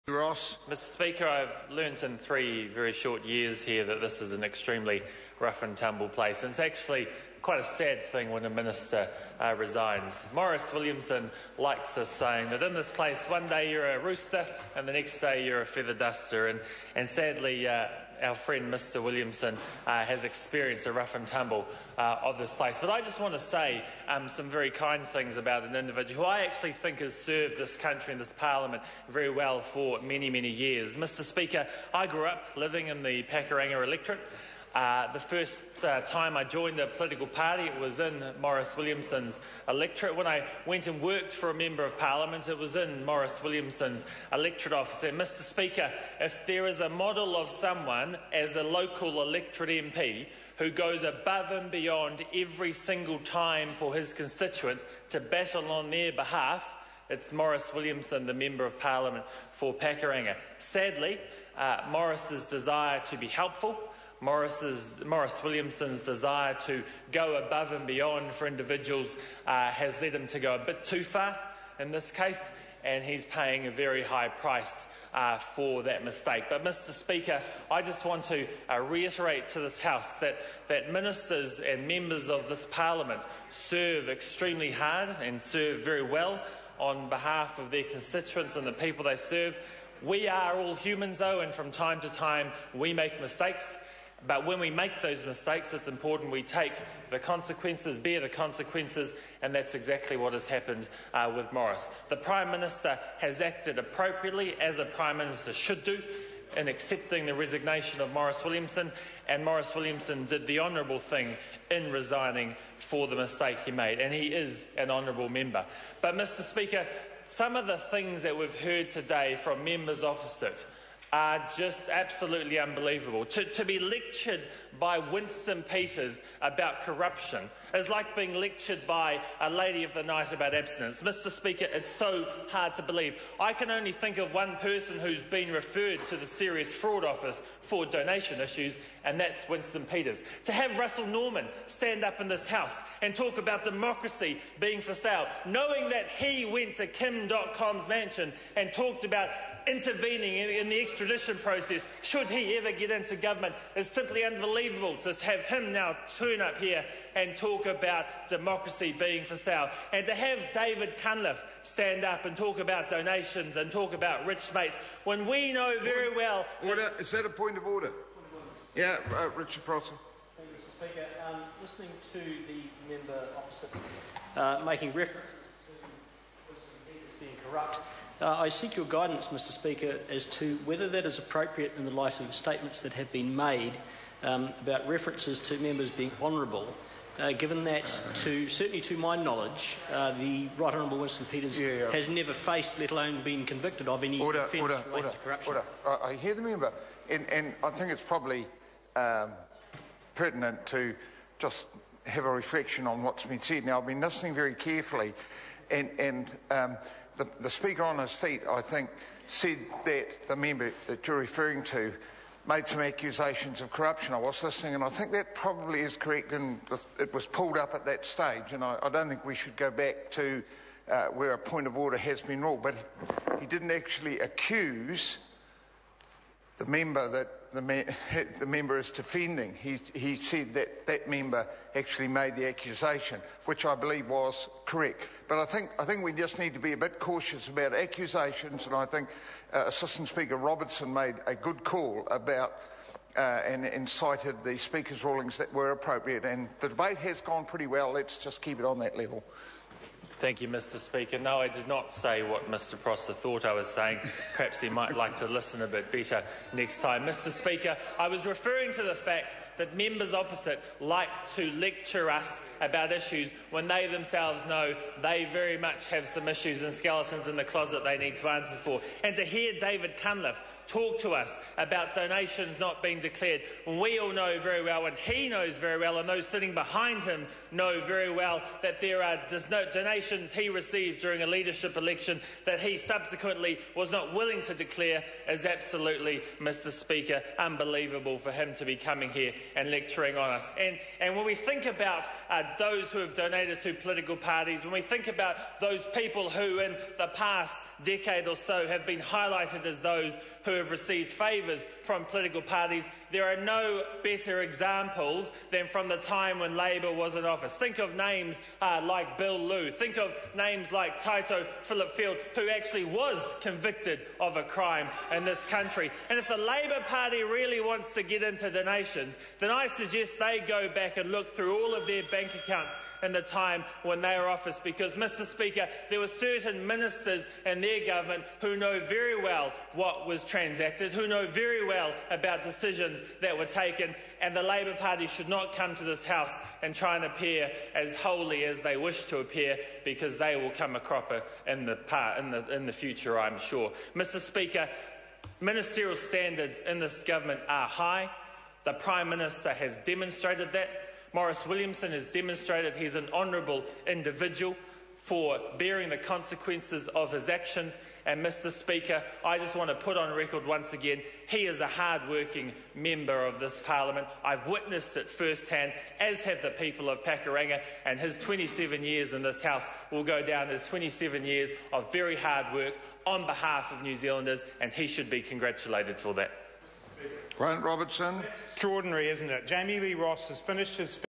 Ross. Mr Speaker, I've learnt in 3 very short years here that this is an extremely rough and tumble place. And it's actually quite a sad thing when a minister resigns. Maurice Williamson likes us saying that in this place one day you're a rooster and the next day you're a feather duster. And sadly, our friend Mr Williamson has experienced a rough and tumble of this place. But I just want to say some very kind things about an individual who I actually think has served this country and this parliament very well for many, many years. Mr Speaker, I grew up living in the Pakuranga electorate. The first time I joined a political party, it was in Maurice Williamson's electorate. When I went and worked for a Member of Parliament, it was in Maurice Williamson's electorate office. And Mr Speaker, if there is a model of someone as a local electorate MP who goes above and beyond every single time for his constituents to battle on their behalf, it's Maurice Williamson, the Member of Parliament for Pakuranga. Sadly, Maurice's desire to be helpful, Maurice Williamson's desire to go above and beyond for individuals has led him to go a bit too far in this case, and he's paying a very high price for that mistake. But Mr Speaker, I just want to reiterate to this House that ministers and members of this Parliament serve extremely hard and serve very well on behalf of their constituents and the people they serve. We are all humans though, and from time to time we make mistakes. But when we make those mistakes, it's important we take the consequences, bear the consequences, and that's exactly what has happened with Maurice. The Prime Minister has acted appropriately, as a Prime Minister should do, in accepting the resignation of Maurice Williamson, and Maurice Williamson did the honourable thing in resigning for the mistake he made, and he is an honourable member. But, Mr Speaker, some of the things that we've heard today from members opposite are just absolutely unbelievable. To be lectured by Winston Peters about corruption is like being lectured by a lady of the night about abstinence. Mr Speaker, it's so hard to believe. I can only think of one person who's been referred to the Serious Fraud Office for donation issues, and that's Winston Peters. To have Russell Norman stand up in this House and talk about democracy being for sale, knowing that he went to Kim.com's mansion and talked about intervening in the extradition process should he ever get into government, is simply unbelievable. To have him now turn up here and talk about democracy being for sale, and to have David Cunliffe stand up and talk about donations and talk about rich mates, when we know very well... Order. Is that a point of order? Yeah, Richard Prosser. Thank you, Mr Speaker. Listening to the member opposite making references to Winston Peters being corrupt, I seek your guidance, Mr Speaker, as to whether that is appropriate in the light of statements that have been made about references to members being honourable, given that, certainly to my knowledge, the Right Honourable Winston Peters has never faced, let alone been convicted of, any offence related to corruption. I hear the member, and I think it's probably pertinent to just have a reflection on what's been said. Now, I've been listening very carefully, and the Speaker on his feet, I think, said that the member that you're referring to made some accusations of corruption. I was listening, and I think that probably is correct, and it was pulled up at that stage, and I don't think we should go back to where a point of order has been ruled. But he didn't actually accuse the member that the member is defending. He said that that member actually made the accusation, which I believe was correct. But I think we just need to be a bit cautious about accusations, and I think Assistant Speaker Robertson made a good call about and cited the Speaker's rulings that were appropriate, and the debate has gone pretty well. Let's just keep it on that level. Thank you, Mr Speaker. No, I did not say what Mr Prosser thought I was saying. Perhaps he might like to listen a bit better next time. Mr Speaker, I was referring to the fact that members opposite like to lecture us about issues when they themselves know they very much have some issues and skeletons in the closet they need to answer for. And to hear David Cunliffe talk to us about donations not being declared, when we all know very well, and he knows very well, and those sitting behind him know very well, that there are donations he received during a leadership election that he subsequently was not willing to declare, is absolutely, Mr Speaker, unbelievable for him to be coming here and lecturing on us. And when we think about those who have donated to political parties, when we think about those people who in the past decade or so have been highlighted as those who have received favours from political parties, there are no better examples than from the time when Labour was in office. Think of names like Bill Liu. Think of names like Taito Phillip-Field, who actually was convicted of a crime in this country. And if the Labour Party really wants to get into donations, then I suggest they go back and look through all of their bank accounts in the time when they were office, because, Mr. Speaker, there were certain ministers in their government who know very well what was transacted, who know very well about decisions that were taken, and the Labour Party should not come to this House and try and appear as holy as they wish to appear, because they will come a cropper in the future, I'm sure. Mr. Speaker, ministerial standards in this government are high. The Prime Minister has demonstrated that. Maurice Williamson has demonstrated he's an honourable individual for bearing the consequences of his actions. And, Mr. Speaker, I just want to put on record once again, he is a hard-working member of this Parliament. I've witnessed it firsthand, as have the people of Pakuranga, and his 27 years in this House will go down as 27 years of very hard work on behalf of New Zealanders, and he should be congratulated for that. Grant Robertson. Extraordinary, isn't it? Jami-Lee Ross has finished his